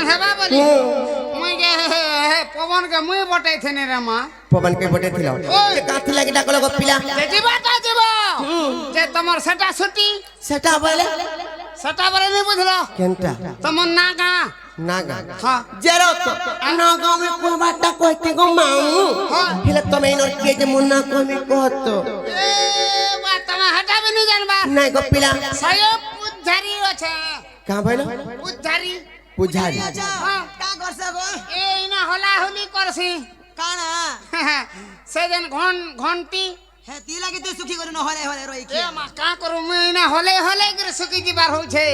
पवन हेबा बोली मुई के पवन के मुई बटाई थेने रे मां पवन के बटे थिला जे काथी लागि डाकलो गपिला जेबा ता जेबा जे तमर सेटा छुटी सेटा बोले नहीं बुझलो केनटा तमन नागा नागा हां जेरो तो नागा में को बाटा कहते गो माऊ हेले तमे इनर के जे मुन्ना को में कहतो ए बात तमे हटाबे नहीं जानबा नहीं गपिला सयो पुजारी আছে का भइलो पुजारी पुजारी हां का करसे गो ए इना होला होली करसी काना से दिन घंटी हे ती लागे तो सुखी करू न होले होले रोई के मा का करू मैं इना होले होले करे सुखी जीबार हो छे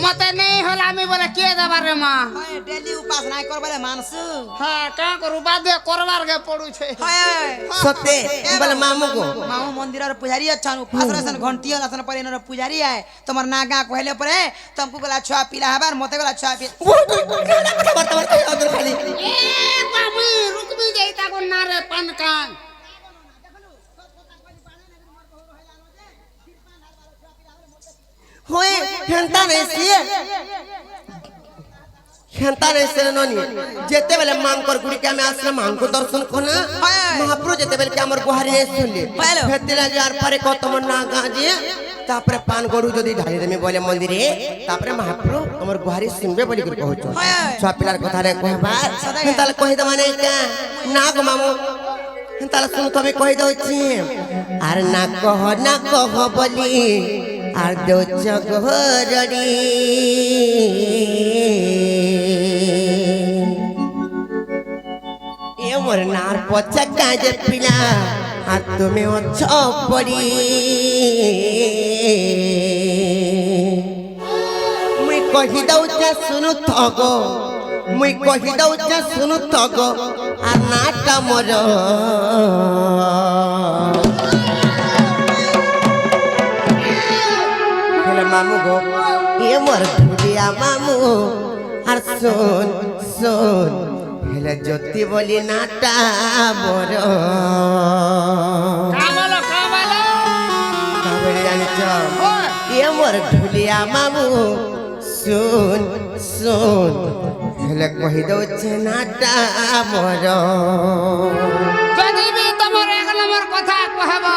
मते नहीं होला मैं बोले के दबार रे मां हाय डेली उपास नाही करबले मानसु हां का करू बादे करबार के पड़ू छे हाय सत्य बोले मामू को मामू मंदिर रे पुजारी अच्छा उपास रसन घंटी हसन पर इनर पुजारी आए तमर नागा कहले परे तुमको बोला छुआ पीला हबार मते बोला छुआ पी खाली ए मामी रुक भी जाईता को ना रे पान कान होए हेंता नहीं से ननी जेते बेले मांकर गुडी के हमें आश्रम मांको दर्शन कोना महाप्रभु जेते बेले के हमर गुहारी नहीं सुनले फेतिला जार पारे को तमन ना गाजे तापरे पान गडू जदी ढाली देमी बोले मंदिरे तापरे महाप्रभु हमर गुहारी सुनबे बोली कर कहछो छा पिलार कथा रे कहबा हेंताले कहि द माने का ना गो मामू हेंताले सुन तबे कहि दउछि आर ना कह बोली আর দোচ ঘরড়ি এ মোর নার পচা কাজে পিলা আর তুমি অছ পড়ি মুই কহি দউছ শুনু থগ মুই কহি দউছ শুনু থগ আর নাটা মোর मामू गो ये मोर ढुलिया मामू और सुन सुन हेले ज्योति बोली नाटा मोर का बोलो काबरे जानि छ ये मोर ढुलिया मामू सुन सुन हेले कहि दो छे नाटा मोर যদি বি তোমার এক নম্বর কথা কহবো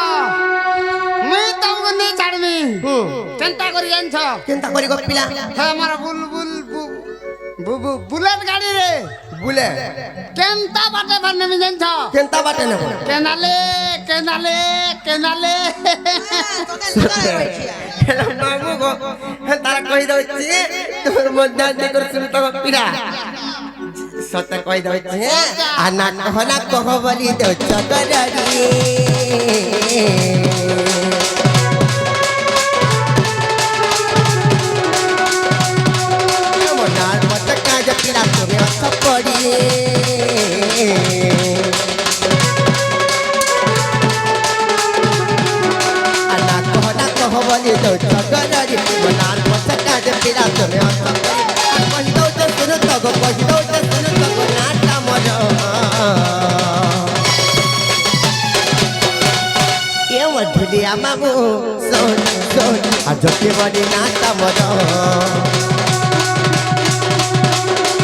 মুই তোমাকে নে ছাড়মি চিন্তা করি জানছ केनता करी गपिला হে আমার বুলবুল বুলেট গাড়ি রে बुले কেনতা বাটে বানমি জানছ केनता बाटे न কেনালে কেনালে কেনালে हेलो मामू गो तारा कहि दो छी तोर मध्य देकर सुन तो पिरा सत कहि दो छी आ ना कह बोली दो चकरड़ी मोनार मत काज पिरा तोरे सपड़ी बोली तो चकरड़ी मोनार मत काज पिरा तोरे सपड़ी कहि दो तो सुन तो गो कहि दो तो सुन तो गो नाटा मोर ये मधुलिया मामू सोन सोन आ जति बड़ी नाटा मोर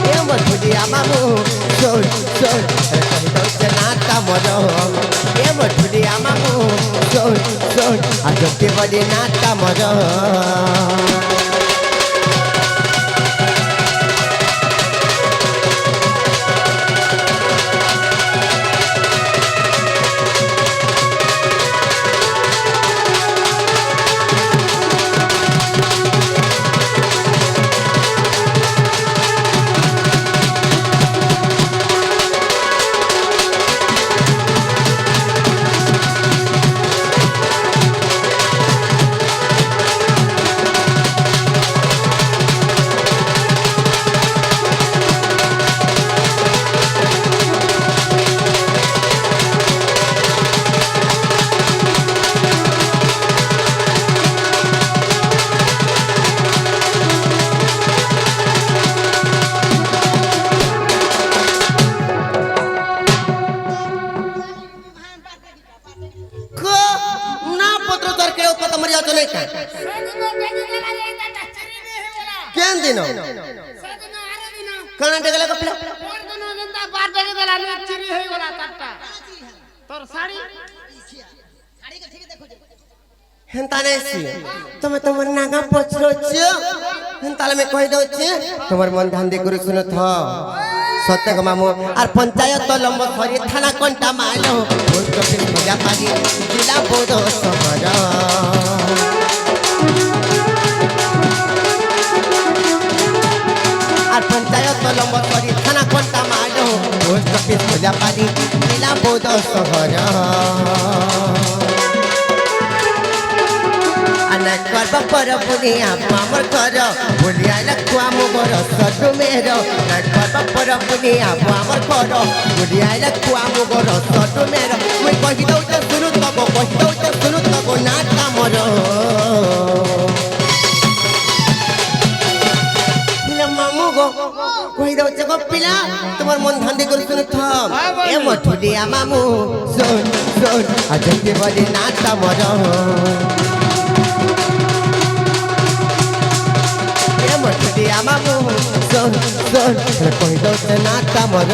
ये मधुलिया मामू सोन सोन कहि दो जे नाटा मोर ये मधुलिया मामू सोन सोन आ जति बड़ी नाटा मोर কানা ডেগলে কপিলা মোর দিন জিন্দা বার ডেকে দেলা নি চিরি হই গলা তারটা তোর শাড়ি হেন্তা নাইছি তুমি তোমার নাগা পছরছ হেন্তালে মে কই দউছি তোমার মন ধ্যান দে করে শুনো থ সত্য গো মামু আর পঞ্চায়েত লম্ব সরি থানা কোনটা মাইলো পোস্ট অফিস মজা পালি জিলা বোধ সমাজ আর পঞ্চায়েত লম্ব সরি থানা কোনটা মাইলো পোস্ট অফিস মজা পালি জিলা বোধ শহর আনা করব পর বুনিয়া আমার ঘর বুলিয়া লখুয়া মোগর সদু মের না করব পর বুনিয়া আমার ঘর বুলিয়া লখুয়া মোগর সদু মের মুই কহি দউ তো শুনু তব কহি দউ তো শুনু তব না কামর পিলা মামু গো কহি দউ চক পিলা তোমার মন ধান্দে করে শুনু থাম এ মঠুলিয়া মামু শোন শোন আজ কে বলি না কামর মঠুলিয়া মামু শোন শোন কহি দউছে না কামর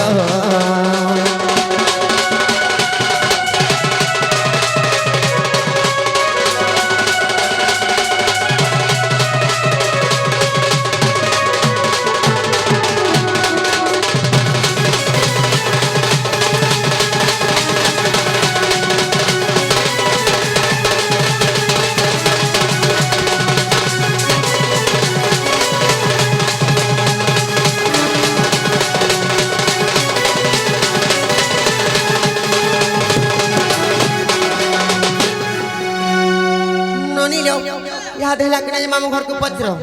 याद है कि मामू घर को पचरो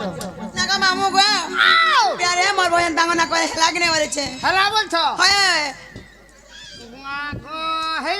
नागा मामू गो प्यारे मोर बहन दांगना को लागने वाले छे হলা বলছো হয় মা গো হেই